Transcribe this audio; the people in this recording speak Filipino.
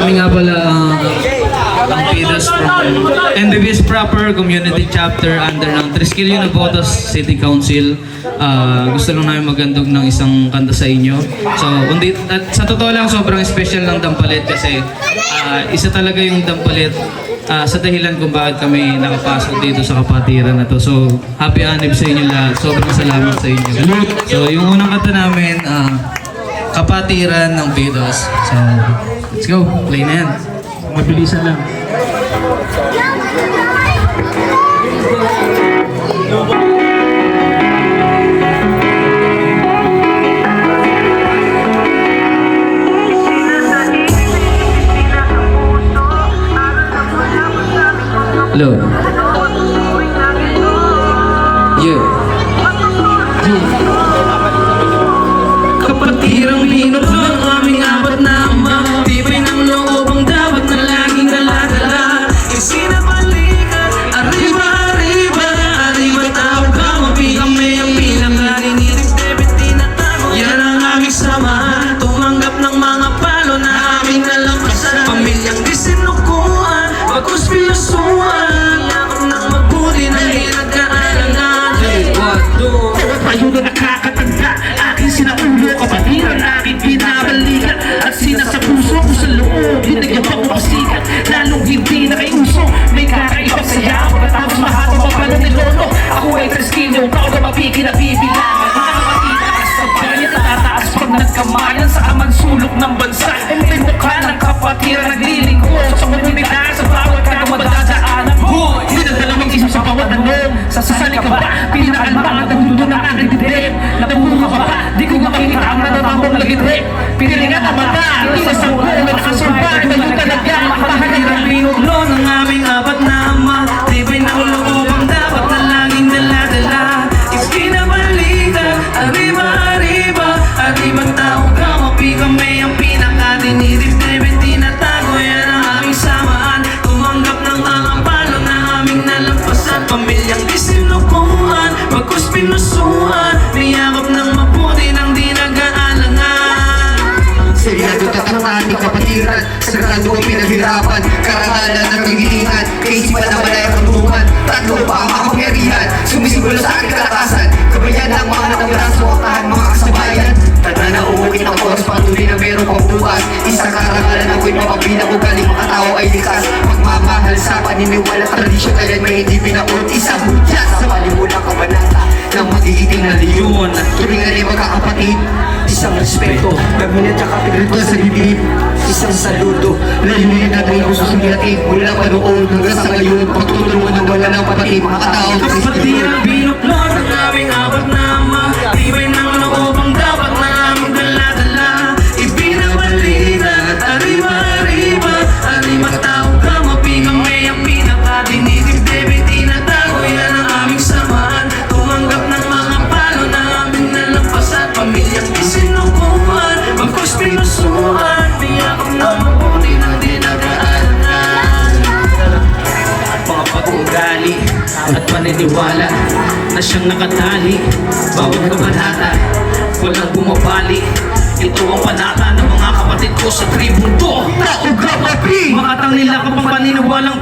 Kami nga pala ang PIDAS from NBBS proper community chapter under ng Triskelion Navotas City Council. Gusto lang namin magandog ng isang kanta sa inyo. So, at sa totoo lang, sobrang special ng Dampalit kasi isa talaga yung Dampalit sa dahilan kung bakit kami nakapasok dito sa kapatiran na to. So, happy anib sa inyo lahat. Sobrang salamat sa inyo. So, yung unang kanta namin, kapatiran ng PIDAS. So, let's go. Play na yan. Mabilisan lang. Hello. Kapatirang linot ng aming apat na ama, tibay ng loob ang dapat na laging dala-dala. Isinabalikan, arriba-arriba, arriba tao ka, mabigang may ang bilang laging inig-debit tinatago. Yan ang aming samahan, tumanggap ng mga palo na aming nalampasan. Pamilyang disinukuan, bagos pilosuan, yakap ng mabuti na hinagkaalangan. Tayo na nakakatanda, aking sinaulo, kapatiran aking pinabalikan, at sinasa puso ko sa loob, hinagyan pa ko pasikat, lalong hindi na kaiuso, may kakaibang saya, pagkatapos mahaba pa pala ni Lolo. Ako ay Triskelion, tao na mapiki na bibilangan, mga kapatiran sa bayan, natataas pag nagkamayan sa kamansulok ng bansa. May mukha ng kapatiran naglilingkod sa komunidad, sa bawat kagamadadaanan. Hoy! Dinadalamang isip sa bawat tanong, sasali ka ba? Pinakalmaan ang dulo ng aking dibdib. Nabuha ka ba? Di ko makikita ang natatambong lagidrip. Pilingan na mata, hindi na sa buhay na nakasurvive. Tayo talaga, makahatirang pinuglo ng aming apat na ama, tibay na uloob ang dapat na laging dala-dala. Ikinabalikan, arriba-arriba, arriba tao ka, mapigang may ang pinakadinidibdibin tinatago. Yan ang aming samaan, tumanggap ng palo na aming nalampasan. Pamilyang disinukuhan, bagkus pinusuhan, may yakap ng mabuti ng di nag-aalangan. Sinagutat ng ating kapatiran, sagrado ang pinaghirapan, karangalan ng kagitingan, kaisipan na malay ang tungan, tatlo pa ang makapangyarihan, sumisimbolo sa ating kalakasan, kabayan ng mga natawala sa waktahan, mga kasabayan. Tanda na umuwi ng oras, patuloy na meron pang bukas, isang karangalan ang ako'y mapagbilang ugaling mga tao ay likas, magmamahal sa paniniwala, tradisyon kaya may hindi pinaut, isang hudyat sa palimulang kabanata ng magigiting na leyon. Turingan ay magkakapatid, isang respeto, gaminat at kapitito sa bibig, isang saludo, layunin natin ang gusto natin mula pa noon hanggang sa ngayon, pagtutulungan ng wala ng patid, mga katao. Kapatirang binuklod ng aming apat na ama, tibay ng loob ang dapat na aming dala-dala. Ibinabalikan at arriba-arriba, arriba tao ka, mapigang may ang pinakadinidibdibin tinatago. Yan ang aming samahan, tumanggap ng mga palo na aming nalampasan. Pamilyang disinukuhan, bagkus pinusuhan, biyakap na mabuti ng di nag-aalangan. Mga pag-ugali at paniniwala na siyang nakatali, bawat kabanata walang bumabali. Ito ang panata ng mga kapatid ko sa tribong to. Mga tang nila kapang paniniwalang